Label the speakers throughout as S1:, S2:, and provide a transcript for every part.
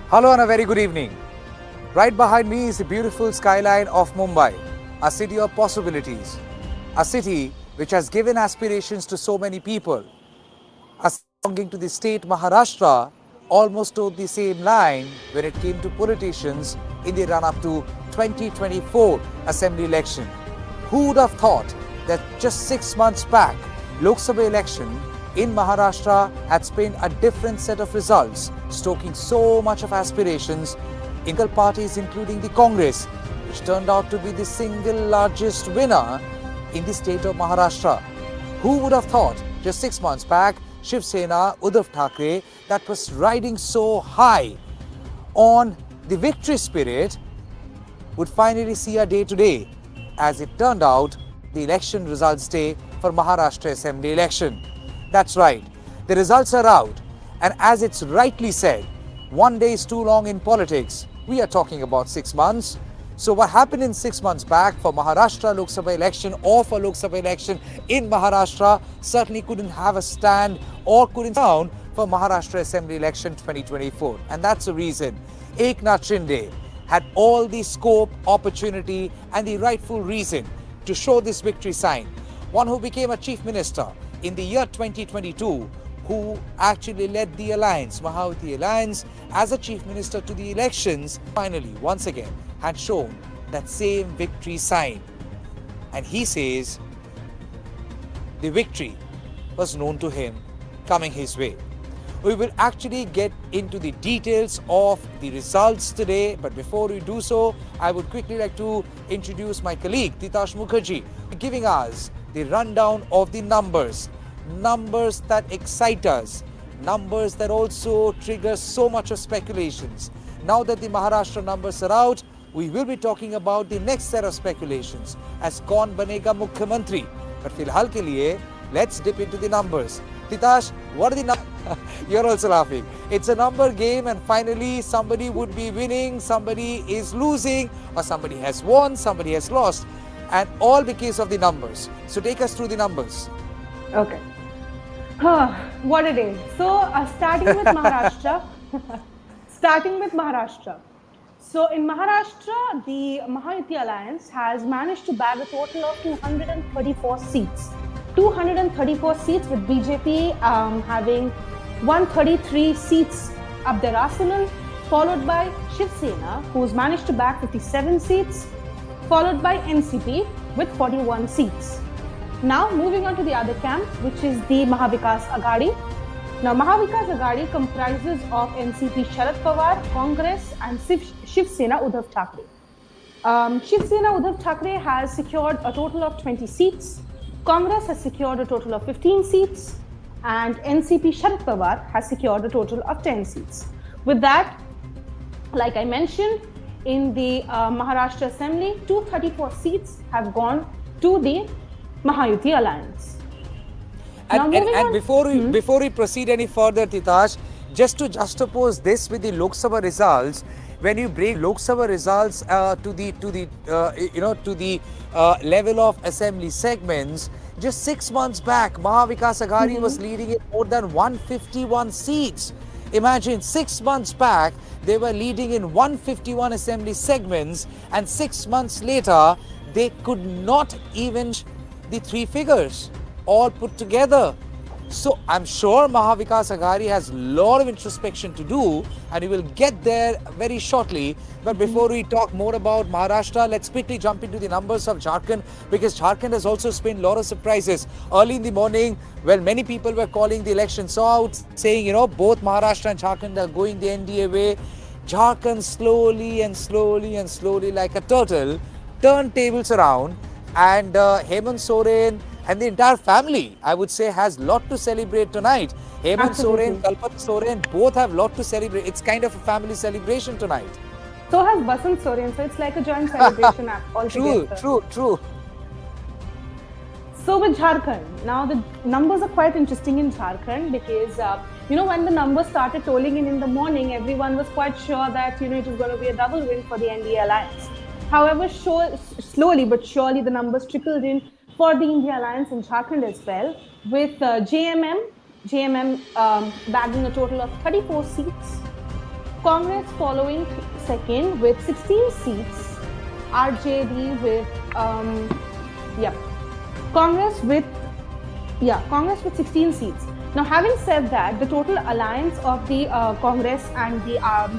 S1: Hello and a very good evening. Right behind me is the beautiful skyline of Mumbai, a city of possibilities, a city which has given aspirations to so many people. A city belonging to the state Maharashtra almost towed the same line when it came to politicians in the run-up to 2024 assembly election. Who would have thought that just 6 months back, Lok Sabha election in Maharashtra had spawned a different set of results, stoking so much of aspirations in the parties including the Congress, which turned out to be the single largest winner in the state of Maharashtra. Who would have thought just 6 months back, Shiv Sena, Uddhav Thackeray, that was riding so high on the victory spirit, would finally see a day today. As it turned out, the election results day for Maharashtra Assembly election. That's right, the results are out, and as it's rightly said, one day is too long in politics. We are talking about 6 months. So what happened in 6 months back for Maharashtra Lok Sabha election or for Lok Sabha election in Maharashtra certainly couldn't have a stand or couldn't sound for Maharashtra Assembly election 2024. And that's the reason Eknath Shinde had all the scope, opportunity and the rightful reason to show this victory sign. One who became a chief minister in the year 2022, who actually led the alliance, Mahavati Alliance, as a chief minister to the elections, finally, once again, had shown that same victory sign. And he says the victory was known to him coming his way. We will actually get into the details of the results today, but before we do so, I would quickly like to introduce my colleague, Titash Mukherjee, giving us the rundown of the numbers that excite us, numbers that also trigger so much of speculations. Now that the Maharashtra numbers are out, we will be talking about the next set of speculations as kaun banega Mukhyamantri. But filhal ke liye, let's dip into the numbers. Titash, what are the numbers? You're also laughing. It's a number game, and finally somebody would be winning, somebody is losing, or somebody has won, somebody has lost, and all because of the numbers. So take us through the numbers.
S2: Okay. What a day. So starting with Maharashtra. So in Maharashtra, the Mahavati Alliance has managed to bag a total of 234 seats. 234 seats, with BJP having 133 seats up their arsenal, followed by Shiv Sena, who's managed to bag 57 seats, followed by NCT with 41 seats. Now moving on to the other camp, which is the Mahavikas Aghadi. Now Mahavikas Aghadi comprises of NCP Sharad Pawar, Congress and Shiv Sena Uddhav Thackeray. Shiv Sena Uddhav Thackeray has secured a total of 20 seats, Congress has secured a total of 15 seats, and NCP Sharad Pawar has secured a total of 10 seats. With that, like I mentioned, in the Maharashtra Assembly, 234 seats have gone to the Mahavati Alliance.
S1: And before we proceed any further, Titash, just to juxtapose this with the Lok Sabha results, when you break Lok Sabha results to the level of assembly segments, just 6 months back, Mahavikas Aghadi was leading in more than 151 seats. Imagine 6 months back, they were leading in 151 assembly segments, and 6 months later, they could not even the three figures all put together. So I'm sure Mahavikas Aghadi has a lot of introspection to do, and we will get there very shortly. But before we talk more about Maharashtra, let's quickly jump into the numbers of Jharkhand, because Jharkhand has also spent a lot of surprises. Early in the morning, well, many people were calling the elections out, saying, both Maharashtra and Jharkhand are going the NDA way. Jharkhand slowly like a turtle turned tables around, and Hemant Soren and the entire family, I would say, has a lot to celebrate tonight. Hemant Soren, Kalpat Soren, both have a lot to celebrate. It's kind of a family celebration tonight.
S2: So has Basant Soren, so it's like a joint celebration altogether.
S1: True.
S2: So with Jharkhand, now the numbers are quite interesting in Jharkhand, because when the numbers started tolling in the morning, everyone was quite sure that it was going to be a double win for the NDA Alliance. However, slowly but surely the numbers trickled in for the India Alliance in Jharkhand as well, with JMM bagging a total of 34 seats, Congress following second with 16 seats, RJD with yeah, Congress with Congress with 16 seats. Now, having said that, the total alliance of the Congress and the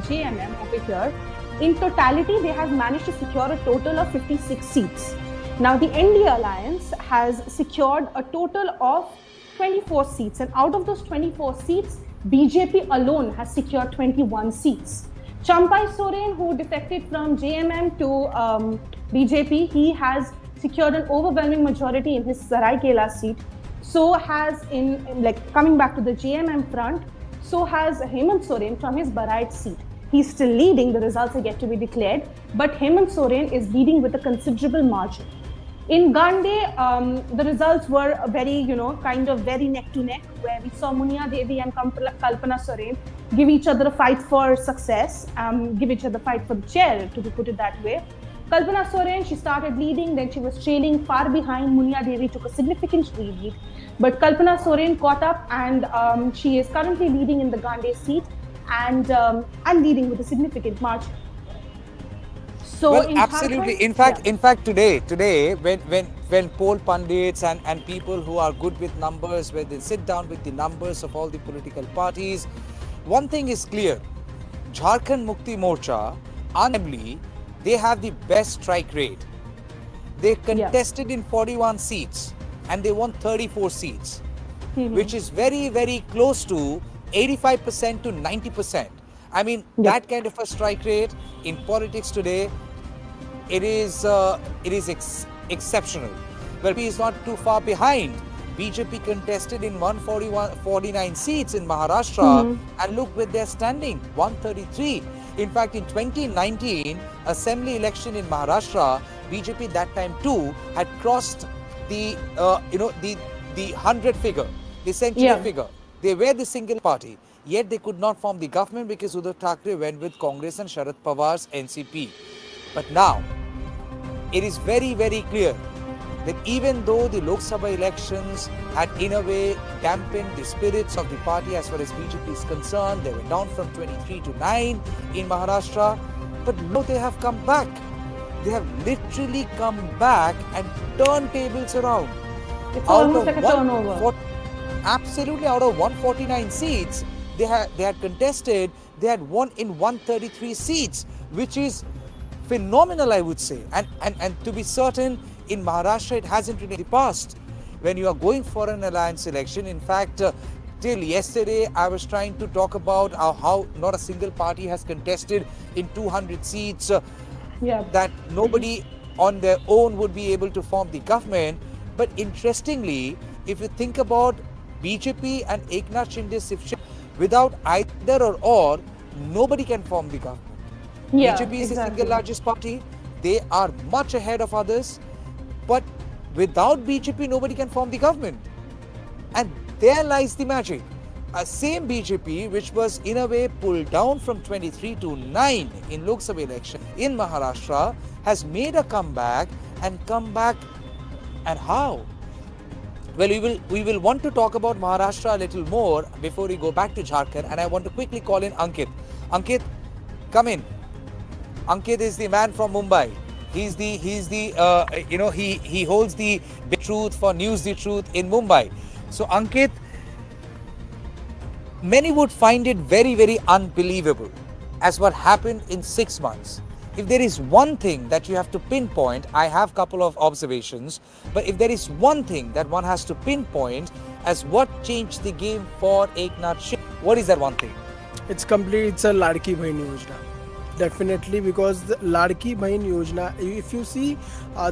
S2: JMM over here, in totality, they have managed to secure a total of 56 seats. Now, the NDA alliance has secured a total of 24 seats, and out of those 24 seats, BJP alone has secured 21 seats. Champai Soren, who defected from JMM to BJP, he has secured an overwhelming majority in his Saraikela seat. So has coming back to the JMM front, so has Hemant Soren from his Barait seat. He's still leading, the results are yet to be declared, but Hemant Soren is leading with a considerable margin. In Gande, the results were very, very neck to neck, where we saw Munia Devi and Kalpana Soren give each other a fight for success, give each other a fight for the chair, to put it that way. Kalpana Soren, she started leading, then she was trailing far behind. Munia Devi took a significant lead. But Kalpana Soren caught up, and she is currently leading in the Gande seat and leading with a significant margin. So
S1: well, absolutely.
S2: Jharkhand,
S1: In fact, today, when poll pundits and people who are good with numbers, when they sit down with the numbers of all the political parties, one thing is clear: Jharkhand Mukti Morcha, undeniably, they have the best strike rate. They contested in 41 seats and they won 34 seats, which is very, very close to 85% to 90%. I mean, that kind of a strike rate in politics today, it is exceptional. Well, he is not too far behind. BJP contested in 49 seats in Maharashtra, and look where they're standing, 133. In fact, in 2019 assembly election in Maharashtra, BJP that time too had crossed the 100 figure, the century figure. They were the single party, yet they could not form the government because Uddhav Thackeray went with Congress and Sharad Pawar's NCP. But now, it is very, very clear that even though the Lok Sabha elections had in a way dampened the spirits of the party as far as BJP is concerned, they were down from 23 to 9 in Maharashtra, but now they have come back. They have literally come back and turned tables around.
S2: It's almost like a turnover.
S1: Absolutely, out of 149 seats, they had contested, they had won in 133 seats, which is phenomenal, I would say. And to be certain, in Maharashtra, it hasn't really passed. When you are going for an alliance election, in fact, till yesterday, I was trying to talk about how not a single party has contested in 200 seats, that nobody on their own would be able to form the government. But interestingly, if you think about BJP and Eknath Shinde's Shivsena, without either or, nobody can form the government. BJP is the single largest party. They are much ahead of others. But without BJP, nobody can form the government. And there lies the magic. Same BJP, which was in a way pulled down from 23 to 9 in Lok Sabha election in Maharashtra, has made a comeback, and come back. And how? Well, we will want to talk about Maharashtra a little more before we go back to Jharkhand, and I want to quickly call in Ankit. Ankit, come in. Ankit is the man from Mumbai. He holds the big truth for News the Truth in Mumbai. So Ankit, many would find it very, very unbelievable as what happened in 6 months. If there is one thing that you have to pinpoint, I have a couple of observations, but if there is one thing that one has to pinpoint as what changed the game for Eknath Shinde, what is that one thing?
S3: It's a Ladki Bahin Yojana. Definitely, because the Ladki Bahin Yojana, if you see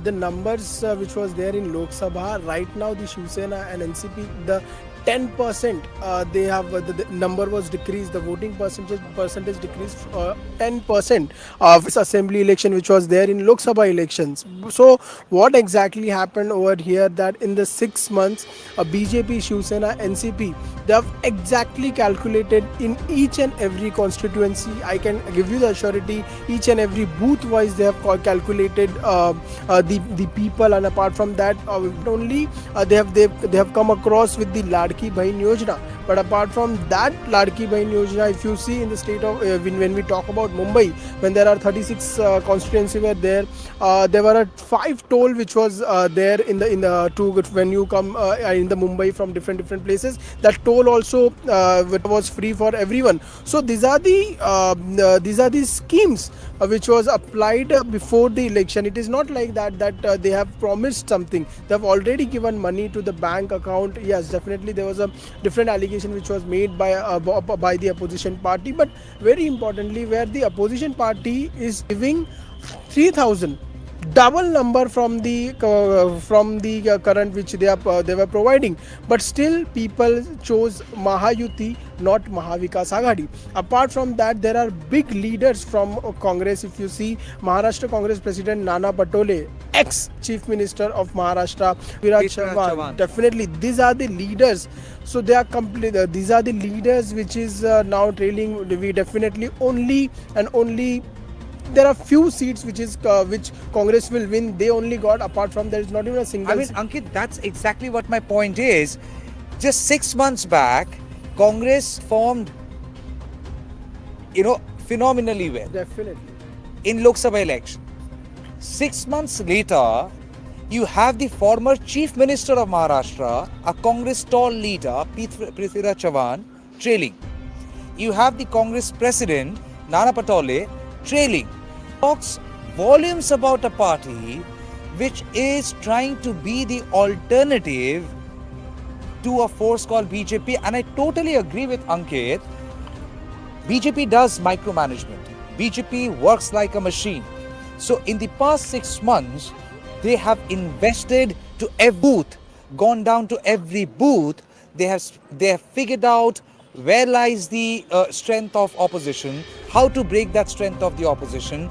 S3: the numbers which was there in Lok Sabha, right now the Shiv Sena and NCP, the 10% they have the number was decreased, the voting percentage decreased 10% of this assembly election which was there in Lok Sabha elections. So what exactly happened over here, that in the 6 months BJP, Shiv Sena, NCP, they have exactly calculated in each and every constituency. I can give you the surety, each and every booth wise they have calculated the people, and apart from that not only they have come across with the Ladki Bahin Yojana, But apart from that Ladki Bahin Yojana, if you see in the state of when we talk about Mumbai, when there are 36 constituency were there were a 5 toll which was there in the to when you come in the Mumbai from different places. That toll also was free for everyone. So these are the schemes which was applied before the election. It is not like that they have promised something. They have already given money to the bank account. Yes, definitely there was a different allegation which was made by the opposition party, but very importantly, where the opposition party is giving 3,000, double number from the current which they were providing, but still people chose Mahayuti, not Mahavikas Aghadi. Apart from that, there are big leaders from Congress. If you see Maharashtra Congress President Nana Patole, ex Chief Minister of Maharashtra Viraj Chauhan, definitely these are the leaders. So they are complete. These are the leaders which is now trailing. We definitely only and only there are few seats which Congress will win. They only got, apart from there is not even a single.
S1: I mean, Ankit, that's exactly what my point is. Just 6 months back, Congress formed, phenomenally well
S3: Definitely.
S1: in Lok Sabha election. 6 months later, you have the former Chief Minister of Maharashtra, a Congress tall leader, Prithviraj Chauhan, trailing. You have the Congress President, Nana Patole, trailing. Talks volumes about a party which is trying to be the alternative to a force called BJP. And I totally agree with Ankit. BJP does micromanagement. BJP works like a machine. So in the past 6 months, they have invested to every booth, gone down to every booth. They have figured out where lies the strength of opposition, how to break that strength of the opposition.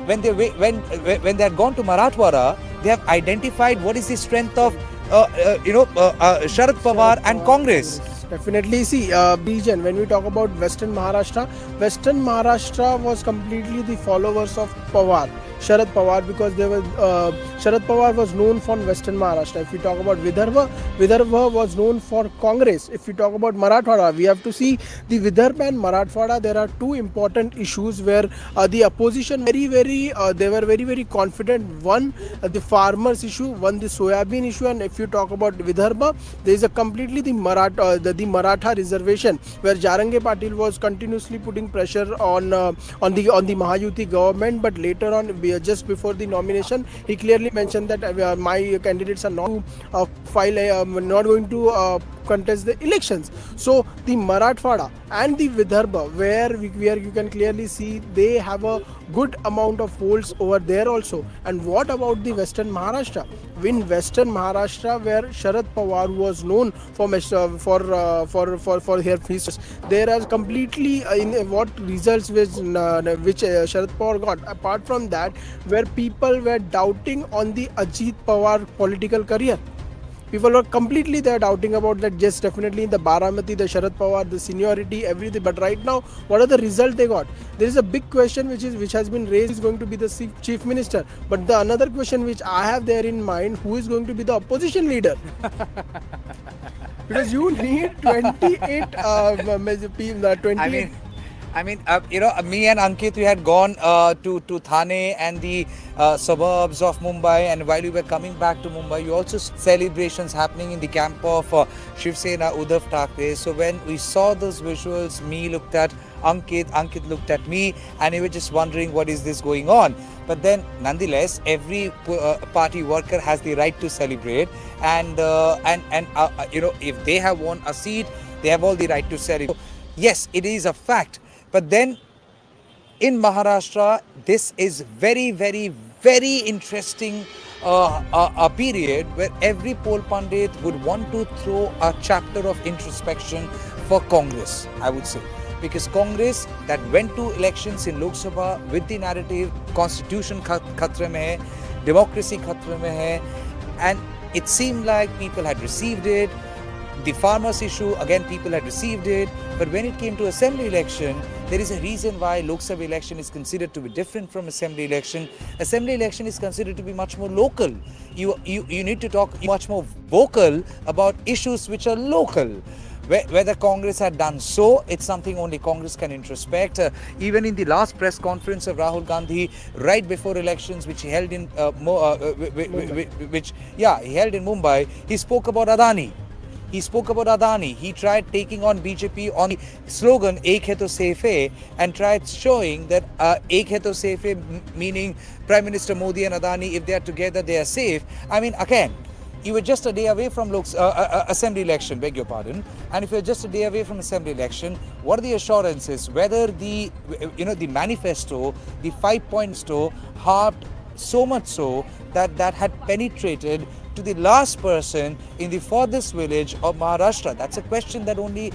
S1: When they had gone to Marathwada, they have identified what is the strength of Sharad Pawar and Congress.
S3: Definitely. See, region, when we talk about Western Maharashtra was completely the followers of Pawar, Sharad Pawar, because they were Sharad Pawar was known for Western Maharashtra. If we talk about Vidarbha was known for Congress. If we talk about Marathwada, we have to see the Vidarbha and Marathwada. There are two important issues where the opposition they were very confident. One, the farmers issue, one the soybean issue, and if you talk about Vidarbha, there is a completely the Maratha reservation where Jarange Patil was continuously putting pressure on the Mahayuti government, but later on, just before the nomination, he clearly mentioned that my candidates are not not going to contest the elections. So the Marathwada and the Vidarbha, where you can clearly see they have a good amount of votes over there also. And what about the Western Maharashtra? In Western Maharashtra, where Sharad Pawar was known for his there are completely in what results which Sharad Pawar got. Apart from that, where people were doubting on the Ajit Pawar political career. People were completely there doubting about that. Yes, definitely in the Baramati, the Sharad Pawar, the seniority, everything. But right now, what are the results they got? There is a big question which has been raised, is going to be the chief minister. But the another question which I have there in mind, who is going to be the opposition leader? Because you need 28 28.
S1: I mean, me and Ankit, we had gone to Thane and the suburbs of Mumbai, and while we were coming back to Mumbai, you also saw celebrations happening in the camp of Shiv Sena, Uddhav Thackeray. So when we saw those visuals, me looked at Ankit looked at me, and we were just wondering what is this going on. But then, nonetheless, every party worker has the right to celebrate, and if they have won a seat, they have all the right to celebrate. So, yes, it is a fact. But then in Maharashtra, this is very interesting a period where every poll pundit would want to throw a chapter of introspection for Congress, I would say. Because Congress that went to elections in Lok Sabha with the narrative, Constitution khatre mein hai, democracy khatre mein hai, and it seemed like people had received it. The farmers issue, again, people had received it. But when it came to assembly election, there is a reason why Lok Sabha election is considered to be different from assembly election. Assembly election is considered to be much more local. You need to talk much more vocal about issues which are local. Whether Congress had done so, it's something only Congress can introspect. Even in the last press conference of Rahul Gandhi, right before elections, which he held in he held in Mumbai, he spoke about Adani. He tried taking on BJP on the slogan "Ek hai to safe hai" and tried showing that "Ek hai to safe hai" meaning Prime Minister Modi and Adani, if they are together, they are safe. I mean, again, you were just a day away from assembly election, beg your pardon. And if you're just a day away from assembly election, what are the assurances whether the manifesto, the 5-point store, harped so much so that had penetrated to the last person in the farthest village of Maharashtra? That's a question that only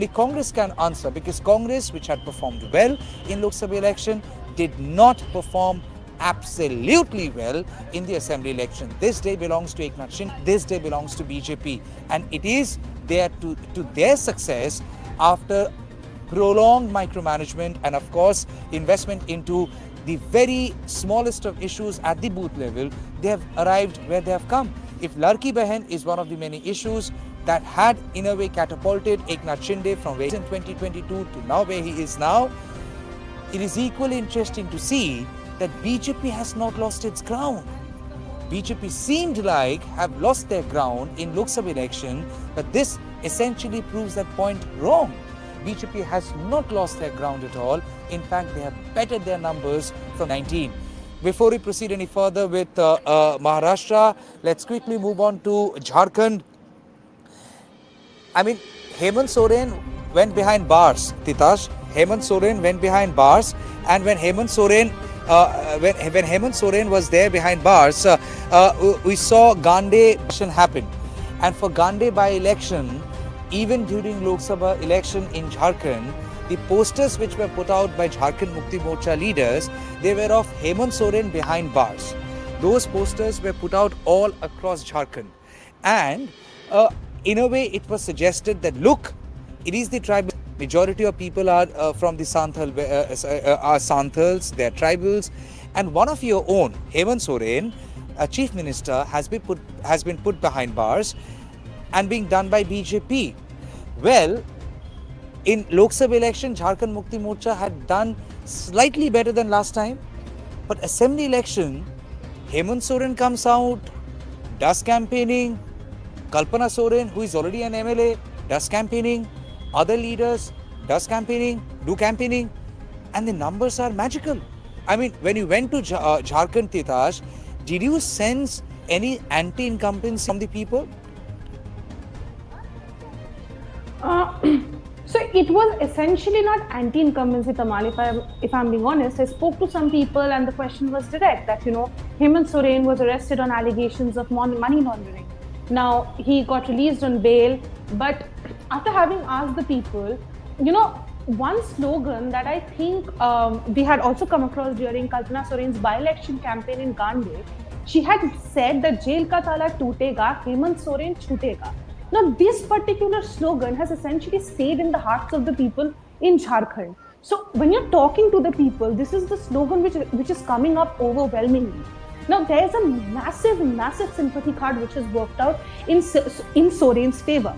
S1: Congress can answer, because Congress, which had performed well in Lok Sabha election, did not perform absolutely well in the assembly election. This day belongs to Eknath Shinde, this day belongs to BJP, and it is there to their success after prolonged micromanagement and of course investment into the very smallest of issues at the booth level. They have arrived where they have come. If Larki Behan is one of the many issues that had in a way catapulted Eknath Shinde from where he is in 2022 to now where he is now, it is equally interesting to see that BJP has not lost its ground. BJP seemed like have lost their ground in Lok Sabha election, but this essentially proves that point wrong. BJP has not lost their ground at all. In fact, they have bettered their numbers from 19. Before we proceed any further with Maharashtra, let's quickly move on to Jharkhand. I mean, Hemant Soren went behind bars, Titash. Hemant Soren went behind bars, and when Hemant Soren was there behind bars, we saw Gande election happen. And for Gande by-election, even during Lok Sabha election in Jharkhand, the posters which were put out by Jharkhand Mukti Morcha leaders, they were of Hemant Soren behind bars. Those posters were put out all across Jharkhand. And in a way, it was suggested that, look, it is the tribal. Majority of people are from the Santhals, they are tribals, and one of your own, Hemant Soren, a chief minister, has been put behind bars and being done by BJP. Well, in Lok Sabha election, Jharkhand Mukti Morcha had done slightly better than last time, but assembly election, Hemant Soren comes out, does campaigning, Kalpana Soren, who is already an MLA, does campaigning, other leaders do campaigning, and the numbers are magical. I mean, when you went to Jharkhand, Titash, did you sense any anti-incumbency from the people?
S2: So it was essentially not anti-incumbency, Tamal, if I'm being honest. I spoke to some people and the question was direct that, Hemant Soren was arrested on allegations of money laundering. Now, he got released on bail, but after having asked the people, one slogan that I think we had also come across during Kalpana Soren's by-election campaign in Gande, she had said that jail ka tala tootega, Hemant Soren chutega. Now, this particular slogan has essentially stayed in the hearts of the people in Jharkhand. So, when you're talking to the people, this is the slogan which is coming up overwhelmingly. Now, there's a massive sympathy card which has worked out in Soren's favor.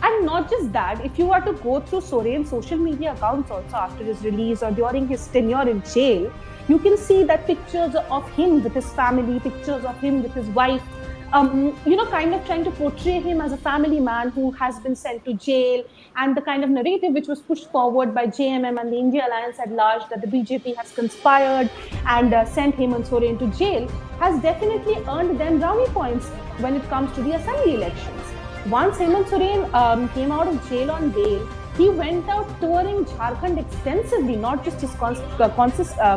S2: And not just that, if you were to go through Soren's social media accounts also after his release or during his tenure in jail, you can see that pictures of him with his family, pictures of him with his wife, kind of trying to portray him as a family man who has been sent to jail, and the kind of narrative which was pushed forward by JMM and the India Alliance at large that the BJP has conspired and sent Hemant Soren to jail has definitely earned them brownie points when it comes to the assembly elections. Once Hemant Soren came out of jail on bail, he went out touring Jharkhand extensively, not just his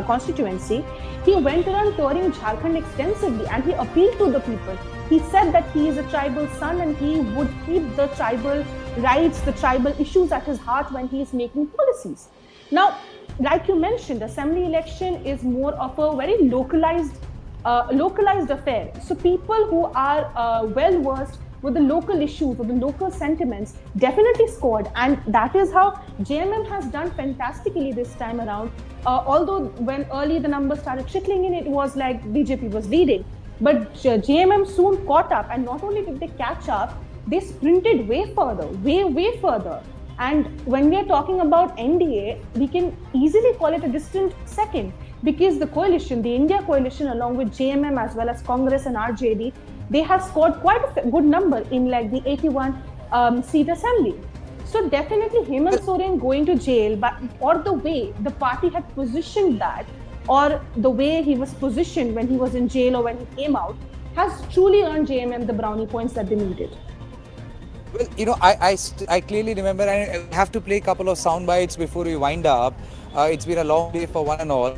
S2: constituency. He went around touring Jharkhand extensively and he appealed to the people. He said that he is a tribal son and he would keep the tribal rights, the tribal issues at his heart when he is making policies. Now, like you mentioned, assembly election is more of a very localized affair. So people who are well versed with the local issues or the local sentiments definitely scored, and that is how JMM has done fantastically this time around. Although when early the numbers started trickling in, it was like BJP was leading, but JMM soon caught up, and not only did they catch up, they sprinted way further, way further. And when we are talking about NDA, we can easily call it a distant second, because the coalition, the India coalition, along with JMM as well as Congress and RJD, they have scored quite a good number in like the 81 seat assembly. So definitely Hemant Soren going to jail, but or the way the party had positioned that, or the way he was positioned when he was in jail or when he came out, has truly earned JMM the brownie points that they needed.
S1: Well, you know, I clearly remember, and I have to play a couple of sound bites before we wind up. It's been a long day for one and all.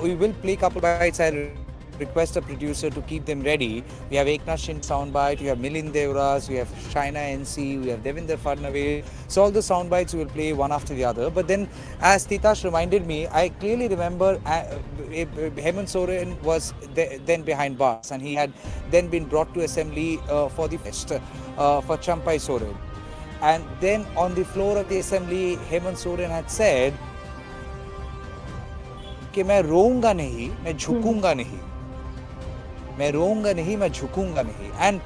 S1: We will play a couple of bites. I'll request a producer to keep them ready. We have Eknath Shinde sound bite, we have Milind Devras, we have Shaina NC, we have Devendra Fadnavis. So all the sound bites we will play one after the other. But then, as Titash reminded me, I clearly remember Hemant Soren was then behind bars, and he had then been brought to assembly for the fest for Champai Soren. And then on the floor of the assembly, Hemant Soren had said कि मैं रोऊंगा नहीं, मैं झुकूंगा नहीं, मैं रोऊंगा नहीं, मैं झुकूंगा नहीं. And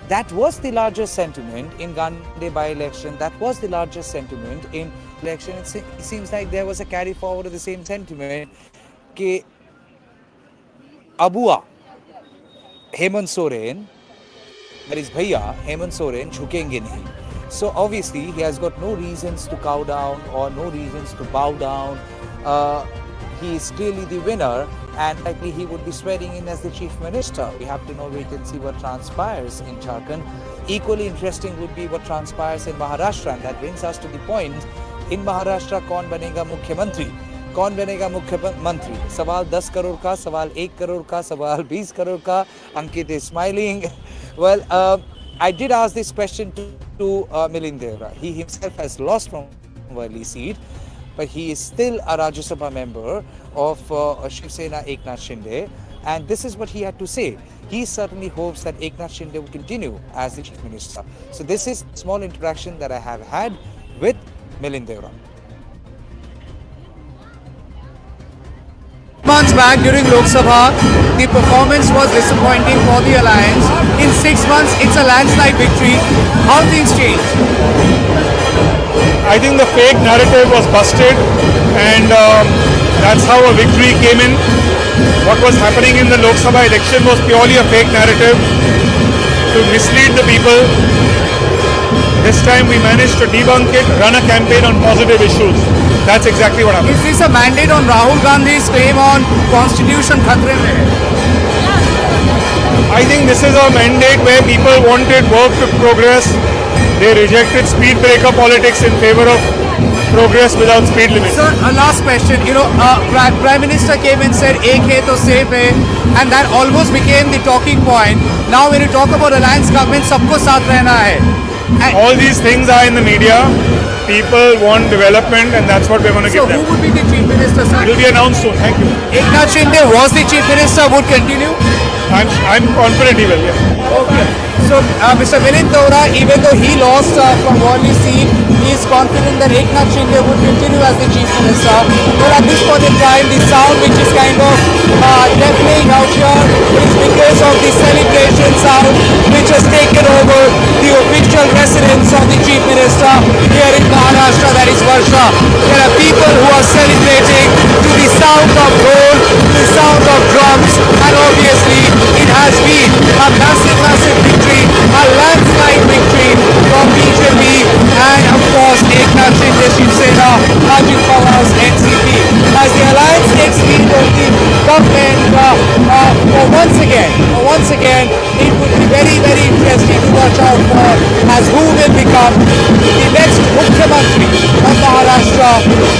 S1: that was the largest sentiment in Gandhi by-election. That was the largest sentiment in election. It seems like there was a carry forward of the same sentiment कि Abua Hemant Soren, that is Bhaiya Hemant Soren, झुकेंगे नहीं. So obviously he has got no reasons to cow down or no reasons to bow down. He is clearly the winner, and likely he would be swearing in as the chief minister. We have to now wait and see what transpires in Jharkhand. Equally interesting would be what transpires in Maharashtra, and that brings us to the point. In Maharashtra, कौन बनेगा मुख्यमंत्री? कौन बनेगा मुख्यमंत्री? सवाल 10 करोड़ का, सवाल 1 करोड़ का, सवाल 20 करोड़ का. Ankit is smiling. Well, I did ask this question to Milind Devra. He himself has lost from Worli seat, but he is still a Rajya Sabha member of Shiv Sena Eknath Shinde, and this is what he had to say. He certainly hopes that Eknath Shinde will continue as the chief minister. So this is a small interaction that I have had with Milind Devra.
S4: Months back during Lok Sabha, the performance was disappointing for the alliance. In 6 months, it's a landslide victory. How things changed?
S5: I think the fake narrative was busted, and that's how a victory came in. What was happening in the Lok Sabha election was purely a fake narrative to mislead the people. This time we managed to debunk it, run a campaign on positive issues. That's exactly what happened.
S4: Is this a mandate on Rahul Gandhi's claim on Constitution Khatre mein?
S5: I think this is a mandate where people wanted work to progress. They rejected speed breaker politics in favor of progress without speed limits.
S4: Sir, a last question. Prime Minister came and said, "Ek hai to safe hai," and that almost became the talking point. Now, when you talk about alliance government, sabko saath rehna hai.
S5: All these things are in the media. People want development, and that's what we're going to give them.
S4: So, who would be the chief minister, sir?
S5: It will be announced soon. Thank you.
S4: Eknath Shinde was the chief minister. Would continue.
S5: I'm confident he will. Yes.
S4: Okay. So, Mr. Milind Devra, even though he lost from Worli seat, he is confident that Eknath Shinde would continue as the chief minister. But at this point in time, the sound which is kind of deafening out here is because of the celebration sound which has taken over the official residence of the chief minister here in Maharashtra, that is Varsha. There are people who are celebrating to the sound of roll, to the sound of drums, and obviously it has been a massive victory, a landslide victory from BJP and of course Eknath Shinde Shiv Sena, Ajit Pawar's NTT. As the alliance takes lead of the government, once again, it would be very interesting to watch out for as who will become the next Mukhyamantri of Maharashtra.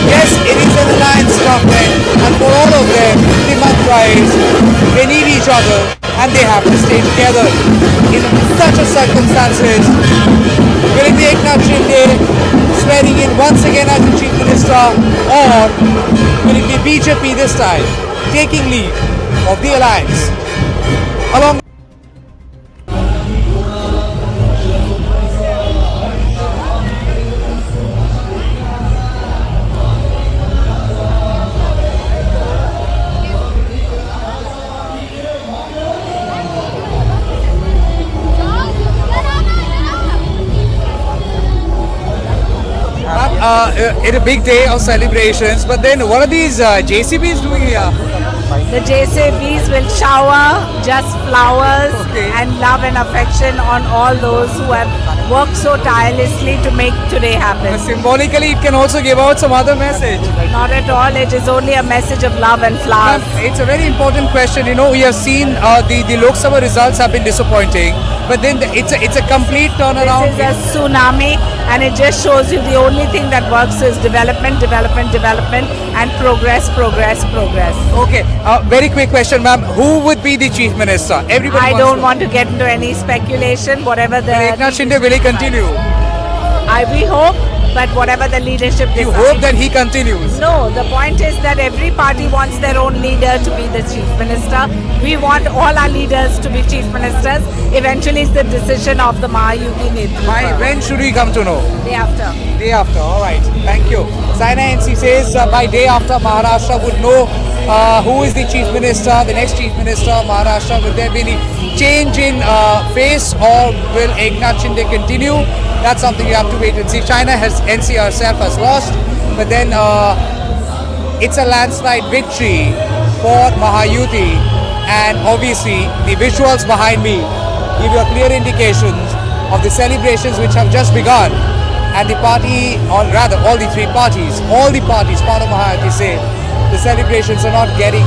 S4: Yes, it is an alliance government, and for all of them, the mantra is they need each other and they have to stay together. In such a circumstances, will it be Eknath Shinde swearing in once again as the chief minister, or will it be BJP this time taking lead of the alliance? Along
S1: in a big day of celebrations, but then what are these JCBs doing here?
S6: The JCBs will shower just flowers
S1: Okay.
S6: and love and affection on all those who have worked so tirelessly to make today happen.
S1: Symbolically, it can also give out some other message.
S6: Not at all, it is only a message of love and flowers.
S1: Ma'am, it's a very important question. You know, we have seen the Lok Sabha results have been disappointing, but then it's a complete turnaround.
S6: This is a tsunami, and it just shows you the only thing that works is development, development, development, and progress, progress, progress.
S1: Okay, very quick question, ma'am. Who would be the chief minister? Everybody.
S6: I
S1: wants
S6: don't
S1: to.
S6: want to get into any speculation. Whatever the
S1: Eknath Shinde, will he continue?
S6: we hope, but whatever the leadership
S1: You
S6: decides.
S1: hope that he continues.
S6: No, the point is that every party wants their own leader to be the chief minister. We want all our leaders to be chief ministers. Eventually, it's the decision of the Mahayugi Netrupa.
S1: When should we come to know?
S6: Day after.
S1: Day after, all right. Thank you. Saina NC says by day after Maharashtra would know who is the chief minister, the next chief minister of Maharashtra. Will there be any change in face, or will Eknath Shinde continue? That's something you have to wait and see. NC herself has lost, but then it's a landslide victory for Mahayuti, and obviously the visuals behind me give you a clear indication of the celebrations which have just begun. And the party, or rather all the three parties, all the parties part of Mahayuti say the celebrations are not getting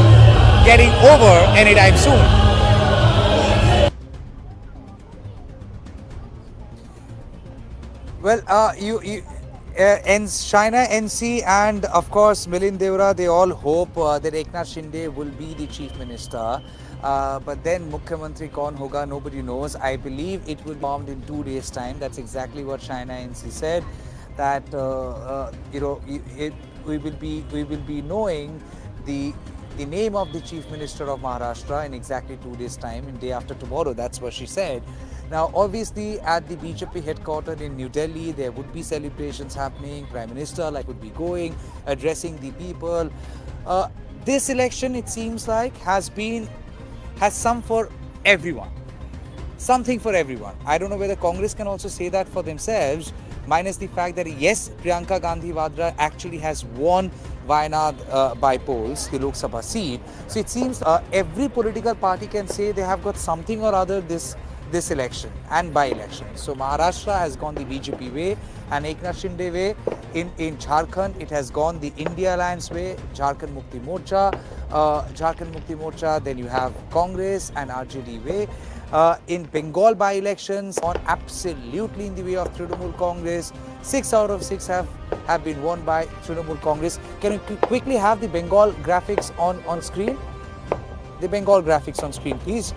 S1: over anytime soon. Well, China NC and of course Milind Deora, they all hope that Eknath Shinde will be the chief minister. But then Mukhyamantri kaun hoga, nobody knows. I believe it will be formed in 2 days' time. That's exactly what China NC said. That we will be knowing the name of the chief minister of Maharashtra in exactly 2 days' time, in day after tomorrow. That's what she said. Now, obviously, at the BJP headquarters in New Delhi, there would be celebrations happening. Prime Minister would be going, addressing the people. This election, it seems like, has some for everyone. Something for everyone. I don't know whether Congress can also say that for themselves, minus the fact that yes, Priyanka Gandhi Vadra actually has won Wayanad by polls, the Lok Sabha seat. So it seems every political party can say they have got something or other this election and by-election. So Maharashtra has gone the BJP way, and Eknath Shinde way. In Jharkhand, it has gone the India Alliance way, Jharkhand Mukti Morcha, then you have Congress and RJD way. In Bengal by-elections, on absolutely in the way of Trinamool Congress. 6 out of 6 have been won by Trinamool Congress. Can you quickly have the Bengal graphics on screen? The Bengal graphics on screen, please.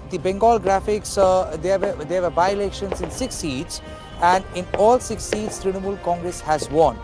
S1: The Bengal graphics, they have a by-elections in 6 seats, and in all 6 seats, Trinamool Congress has won.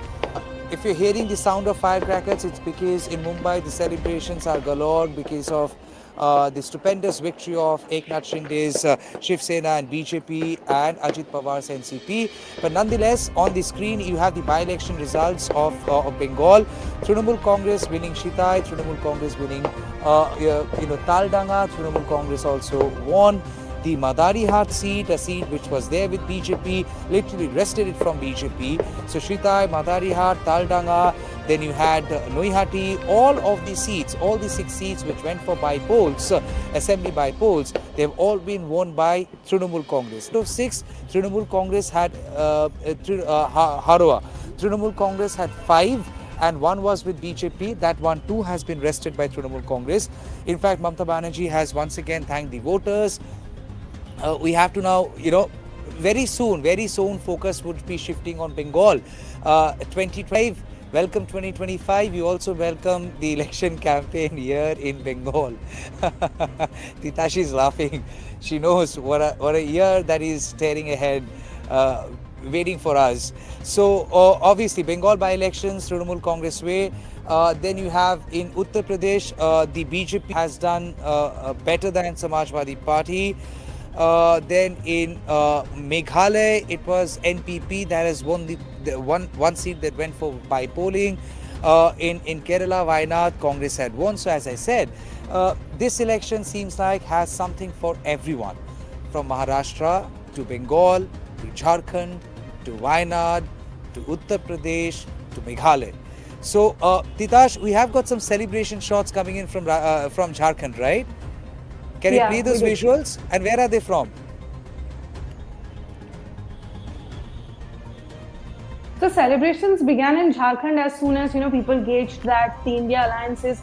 S1: If you're hearing the sound of firecrackers, it's because in Mumbai the celebrations are galore because of the stupendous victory of Eknath Shinde's Shiv Sena and BJP and Ajit Pawar's NCP. But nonetheless, on the screen you have the by-election results of Bengal. Trinamool Congress winning Shitai, Trinamool Congress winning Taldanga. Trinamool Congress also won the Madarihat seat, a seat which was there with BJP, literally wrested it from BJP. So Shitai, Madarihat, Taldanga, then you had Noihati, all of the seats, all the 6 seats which went for by polls, assembly by polls, they've all been won by Trinamool Congress. Out of 6, Trinamool Congress had Harua. Trinamool Congress had 5. And 1 was with BJP. That one too has been wrested by Trinamool Congress. In fact, Mamata Banerjee has once again thanked the voters. We have to now, very soon focus would be shifting on Bengal. 2025, welcome 2025. You also welcome the election campaign here in Bengal. Titashi is laughing. She knows what a year that is staring ahead. Waiting for us. So obviously Bengal by-elections, Trinamool Congress way. Then you have in Uttar Pradesh, the BJP has done better than Samajwadi Party. Then in Meghalaya, it was NPP that has won the one seat that went for by polling. In Kerala, Wayanad, Congress had won. So as I said, this election seems like has something for everyone, from Maharashtra to Bengal to Jharkhand to Wayanad to Uttar Pradesh to Meghalaya. So, Titash, we have got some celebration shots coming in from Jharkhand, right? Can you
S2: Yeah,
S1: play those
S2: we did.
S1: visuals? And where are they from?
S2: So celebrations began in Jharkhand as soon as people gauged that the India alliance is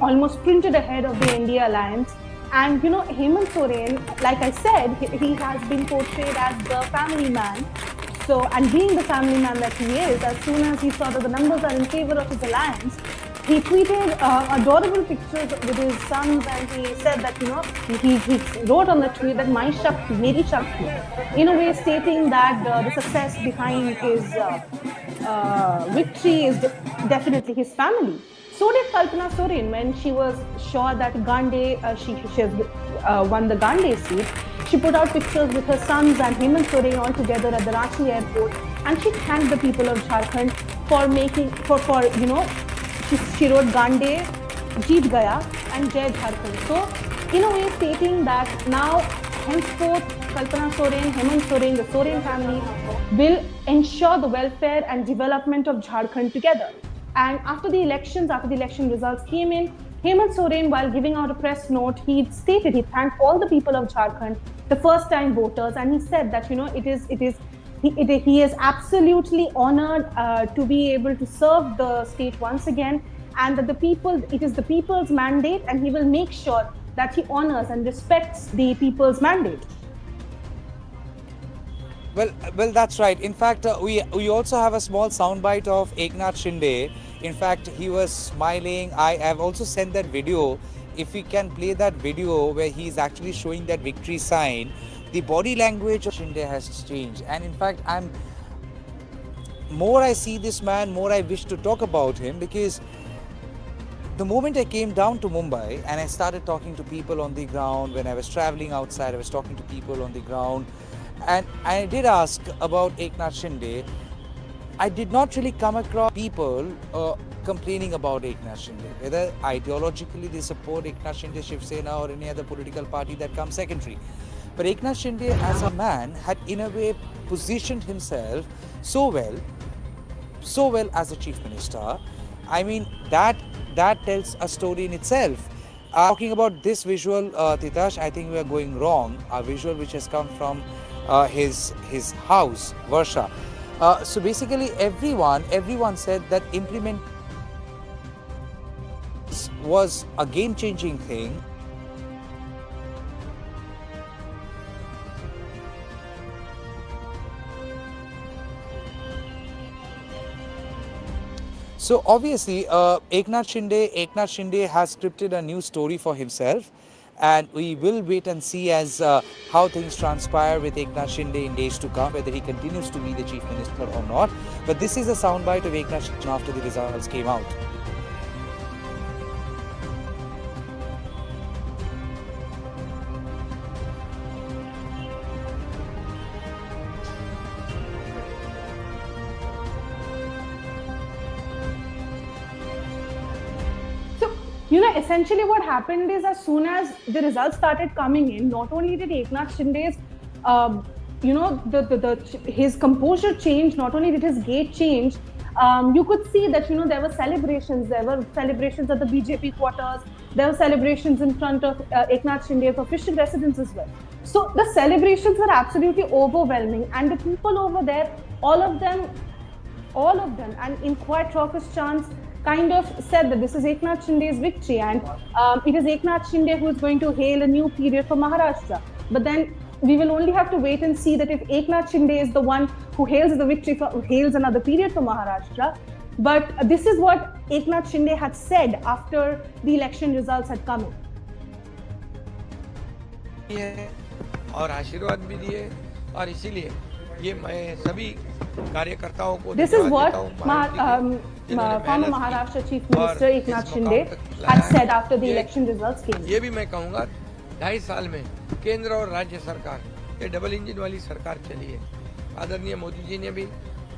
S2: almost printed ahead of the India alliance. And Hemant Soren, like I said, he has been portrayed as the family man. So, and being the family man that he is, as soon as he saw that the numbers are in favor of his alliance, he tweeted adorable pictures with his sons, and he said that he wrote on the tweet that my Shakti, Meri Shakti, in a way stating that the success behind his victory is definitely his family. So did Kalpana Soren when she was sure that Gandhi, she has won the Gandhi seat. She put out pictures with her sons and Hemant Soren all together at the Ranchi airport, and she thanked the people of Jharkhand for making she wrote Gandhi, Jeet Gaya and Jai Jharkhand. So in a way stating that now henceforth Kalpana Soren, Hemant Soren, the Soren family will ensure the welfare and development of Jharkhand together. And after the election results came in, Hemant Soren, while giving out a press note, he stated he thanked all the people of Jharkhand, the first-time voters, and he said that he is absolutely honored to be able to serve the state once again, and that it is the people's mandate, and he will make sure that he honors and respects the people's mandate.
S1: Well, that's right. In fact, we also have a small soundbite of Eknath Shinde. In fact, he was smiling. I have also sent that video. If we can play that video where he is actually showing that victory sign, the body language of Shinde has changed. And in fact, more I see this man, more I wish to talk about him, because the moment I came down to Mumbai and I started talking to people on the ground, when I was traveling outside, I was talking to people on the ground, and I did ask about Eknath Shinde. I did not really come across people complaining about Eknath Shinde, whether ideologically they support Eknath Shinde, Shiv Sena or any other political party, that comes secondary. But Eknath Shinde as a man had in a way positioned himself so well as a chief minister. I mean, that tells a story in itself. Talking about this visual, Titash, I think we are going wrong. A visual which has come from his house, Varsha. So basically, everyone said that implement was a game-changing thing. So obviously, Eknath Shinde has scripted a new story for himself, and we will wait and see as how things transpire with Eknath Shinde in days to come, whether he continues to be the chief minister or not. But this is a soundbite of Eknath Shinde after the results came out.
S2: Essentially what happened is, as soon as the results started coming in, not only did Eknath Shinde's, his composure change, not only did his gait change, you could see that, there were celebrations. There were celebrations at the BJP quarters. There were celebrations in front of Eknath Shinde's official residence as well. So the celebrations were absolutely overwhelming, and the people over there, all of them, and in quite raucous chants, kind of said that this is Eknath Shinde's victory, and it is Eknath Shinde who is going to hail a new period for Maharashtra. But then we will only have to wait and see that if Eknath Shinde is the one who hails the victory, who hails another period for Maharashtra. But this is what Eknath Shinde had said after the election results had come in.
S7: और आशीर्वाद भी दिए, और इसीलिए ये मैं सभी कार्यकर्ताओं को
S2: This is what former Maharashtra Chief Minister Eknath Shinde had said after the election results came.
S7: ये भी मैं कहूँगा 2.5 साल में केंद्र और राज्य सरकार, ये डबल इंजन वाली सरकार चली है। आदरणीय मोदी जी ने भी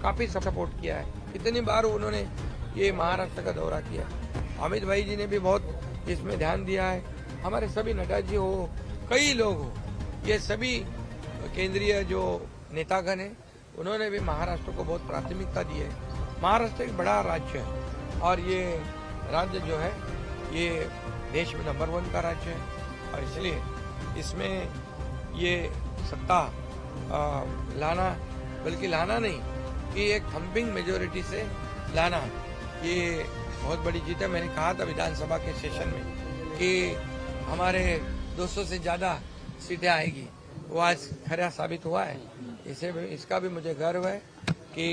S7: काफी सपोर्ट किया है। कितनी बार उन्होंने ये महाराष्ट्र का दौरा किया। अमित भाई जी ने भी बहुत इसमें ध्यान दिया है। हमारे सभी नड्डा जी हो, कई लोग हो, ये सभी केंद्रीय जो नेतागण हैं उन्होंने भी महाराष्ट्र को बहुत प्राथमिकता दी है। महाराष्ट्र एक बड़ा राज्य है और ये राज्य जो है ये देश में नंबर 1 का राज्य है और इसलिए इसमें ये सत्ता लाना, बल्कि लाना नहीं कि एक थम्पिंग मेजोरिटी से लाना, ये बहुत बड़ी जीत है। मैंने कहा था विधानसभा के सेशन में कि हमारे 200 से ज़्यादा सीटें आएगी, वो आज खरा साबित हुआ है। इसका भी मुझे गर्व है कि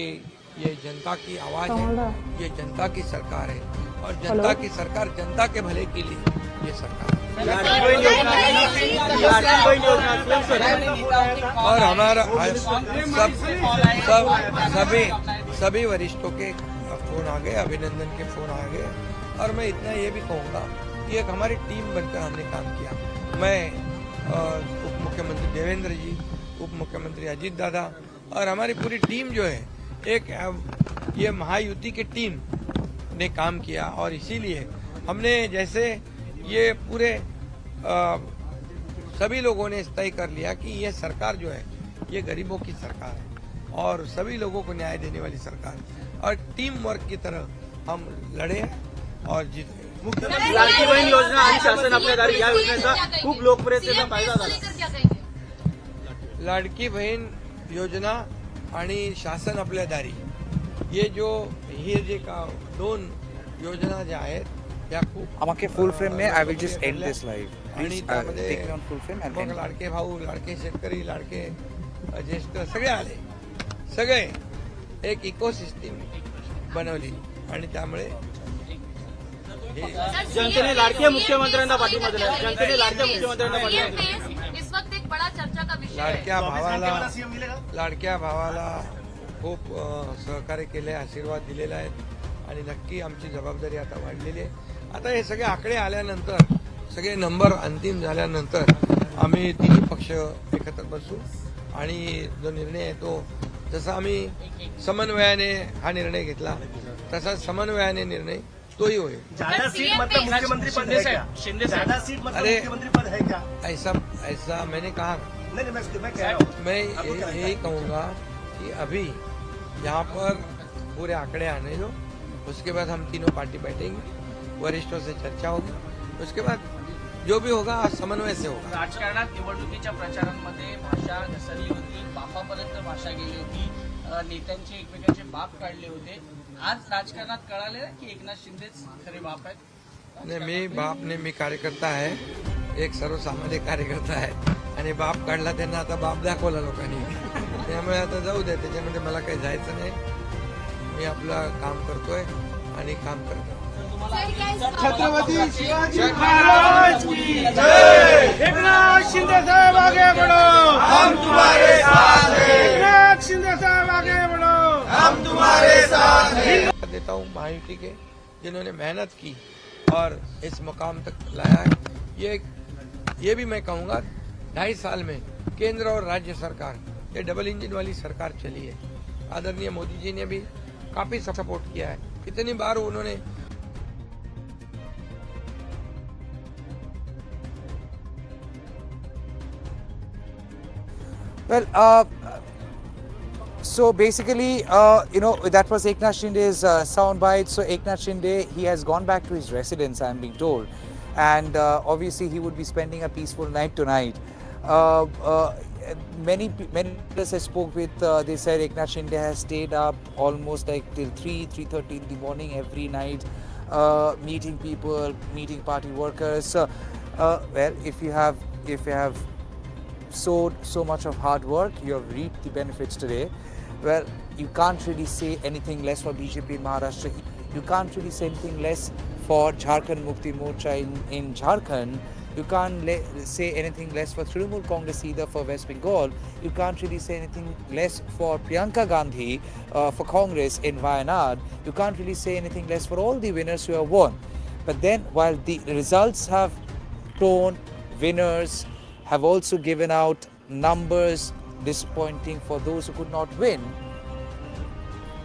S7: ये जनता की आवाज़ है, ये जनता की सरकार है और जनता की सरकार जनता के भले के लिए ये सरकार और हमारा सभी वरिष्ठों के फोन आ गए, अभिनंदन के फोन आ गए और मैं इतना ये भी कहूँगा कि एक हमारी टीम बनकर हमने काम किया। मैं उप मुख्यमंत्री देवेंद्र जी, उप मुख्यमंत्री अजीत दादा और हमारी पूरी टीम जो है एक ये महायुति की टीम ने काम किया और इसीलिए हमने जैसे ये पूरे सभी लोगों ने तय कर लिया कि ये सरकार जो है ये गरीबों की सरकार है और सभी लोगों को न्याय देने वाली सरकार है और टीम वर्क की तरह हम लड़े और जीते।
S8: लाडकी बहीण योजना आणि शासन आपल्या दारी या योजनेचा खूप लोकप्रियतेचा फायदा झाला।
S7: लाडकी बहीण योजना आणि शासन आपल्या दारी ये जो हे जे का 2 योजना ज्या आहेत त्या खूप
S1: আমাকে ফুল ফ্রেম में I will just end this live.
S7: आणि
S1: Please
S7: त्यामध्ये
S1: take me on full frame and
S7: mug
S1: end.
S7: लाडके भाऊ, लाडके शेतकरी, लाडके ज्येष्ठ सगळे आले, सगळे एक इकोसिस्टीम बनवली आणि त्यामुळे
S8: जनतेने लाडक्या मुख्यमंत्र्यांना पाठिंबा दिला। जनतेने लाडक्या मुख्यमंत्र्यांना पाठिंबा दिला।
S9: इस वक्त एक बड़ा चर्चा का विषय
S7: लाडक्या भावाला खूप सहकार्य केले, आशीर्वाद दिलेला आहे आणि नक्की आमची जबाबदारी आता वाढलेली आहे। आता हे सगळे आकडे आल्यानंतर, सगळे नंबर अंतिम झाल्यानंतर आम्ही तिन्ही पक्ष एकत्र बसू आणि जो निर्णय आहे तो जसा आम्ही समन्वयाने हा निर्णय घेतला तसा समन्वयाने निर्णय तोही होईल।
S8: ज्यादा सीट मतलब मुख्यमंत्री पद है क्या? ज्यादा सीट मतलब मुख्यमंत्री पद है क्या?
S7: ऐसा मैंने कहा
S8: नहीं, मैं कह रहा हूँ।
S7: मैं यही कहूँगा कि अभी यहाँ पर पूरे आंकड़े आने दो, उसके बाद हम तीनों पार्टी बैठेंगे, वरिष्ठों से चर्चा होगी, उसके बाद जो भी होगा समन्वय से होगा।
S10: राजकारणात निवडणुकीच्या प्रचारांमध्ये भाषा घसरली होती, बापापर्यंत भाषा गेली होती, नेत्यांचे एकमेकांचे बाप काढले होते। आज राजकारणात कळाले की एकनाथ शिंदेच खरे बाप आहेत।
S7: नाही, मी बाप नाही, मी कार्यकर्ता आहे, एक सर्वसामान्य कार्यकर्ता आहे आणि बाप काढला त्यांना आता बाप दाखवला लोकांनी, त्यामुळे आता जाऊ द्या, त्याच्यामध्ये मला काही जायचं नाही। मी आपलं काम करतोय आणि काम करतो।
S8: छत्रपती शिवाजी महाराज की जय। एकनाथ शिंदे साहब आगे बढ़ो, हम तुम्हारे साथ हैं। एकनाथ शिंदे साहब आगे बढ़ो, हम तुम्हारे साथ हैं।
S7: देता हूँ महायुति के जिन्होंने मेहनत की और इस मुकाम तक लाया है। ये भी मैं कहूँगा 2.5 साल में केंद्र और राज्य सरकार ये डबल इंजन वाली सरकार चली है। आदरणीय मोदी जी ने भी काफी सपोर्ट किया है। कितनी बार उन्होंने
S1: Well, so basically, that was Eknath Shinde's soundbite. So Eknath Shinde, he has gone back to his residence, I am being told, and obviously he would be spending a peaceful night tonight. Many leaders I spoke with, they said Eknath Shinde has stayed up almost like till 3:30 in the morning every night, meeting people, meeting party workers. Well, if you have sowed so much of hard work, you have reaped the benefits today. Well, you can't really say anything less for BJP in Maharashtra. You can't really say anything less for Jharkhand Mukti Morcha in Jharkhand. You can't say anything less for Trinamool Congress either for West Bengal. You can't really say anything less for Priyanka Gandhi for Congress in Wayanad. You can't really say anything less for all the winners who have won. But then, while the results have shown winners, have also given out numbers disappointing for those who could not win.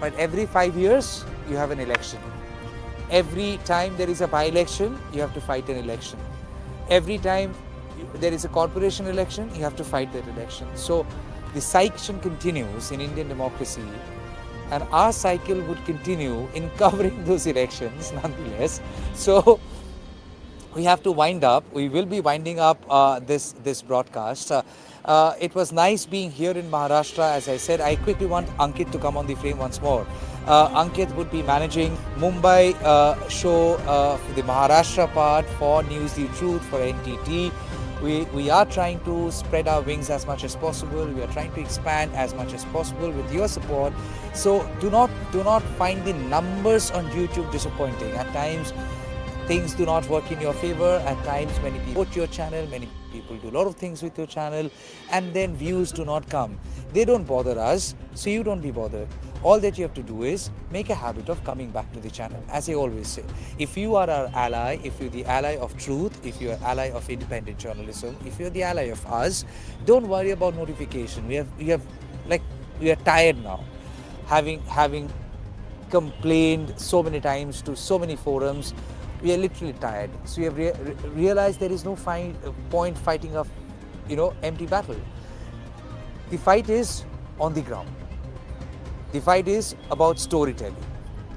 S1: But every 5 years, you have an election. Every time there is a by-election, you have to fight an election. Every time there is a corporation election, you have to fight that election. So the cycle continues in Indian democracy, and our cycle would continue in covering those elections nonetheless. So we have to wind up. We will be winding up this broadcast. It was nice being here in Maharashtra. As I said, I quickly want Ankit to come on the frame once more. Ankit would be managing Mumbai show, the Maharashtra part for News the Truth for NTT. We are trying to spread our wings as much as possible. We are trying to expand as much as possible with your support. So do not find the numbers on YouTube disappointing. At times things do not work in your favor. At times many people support your channel, many people do a lot of things with your channel, and then views do not come. They don't bother us, so you don't be bothered. All that you have to do is make a habit of coming back to the channel. As I always say, if you are our ally, if you're the ally of truth, if you're ally of independent journalism, if you're the ally of us, don't worry about notification. We are tired now, having complained so many times to so many forums. We are literally tired. So we have realized there is no point fighting a empty battle. The fight is on the ground. The fight is about storytelling.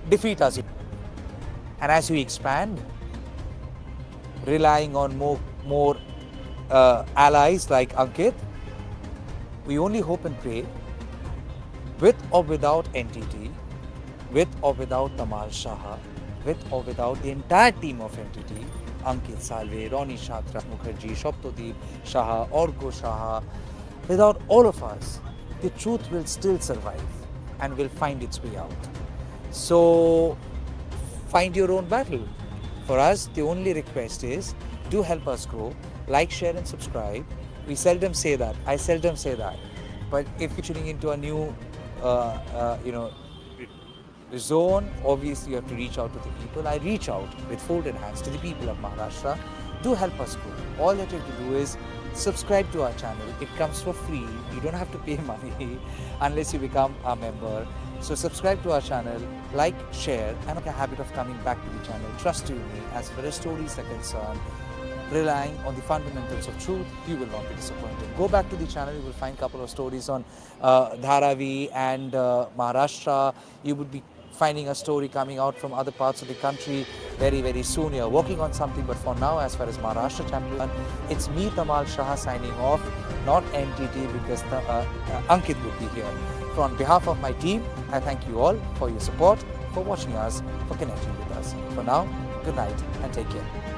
S1: Defeat us. And as we expand, relying on more allies like Ankit, we only hope and pray, with or without NTT, with or without Tamal Shah, with or without the entire team of NTT, Ankit Salve, Ronnie Shatra, Mukherjee, Shoptodeep Shah, Orko Shah, without all of us, the truth will still survive and will find its way out. So find your own battle. For us, the only request is, do help us grow, like, share and subscribe. We seldom say that, I seldom say that. But if you're tuning into a new zone, obviously you have to reach out to the people. I reach out with folded hands to the people of Maharashtra. Do help us grow. All that you have to do is subscribe to our channel. It comes for free. You don't have to pay money unless you become a member. So subscribe to our channel, like, share, and make a habit of coming back to the channel. Trust you me, as far as stories are concerned, relying on the fundamentals of truth, you will not be disappointed. Go back to the channel, you will find a couple of stories on Dharavi and Maharashtra. You would be finding a story coming out from other parts of the country very, very soon. You're working on something, but for now, as far as Maharashtra channel, it's me, Tamal Shah, signing off, not NTT, because Ankit would be here. So on behalf of my team, I thank you all for your support, for watching us, for connecting with us. For now, good night and take care.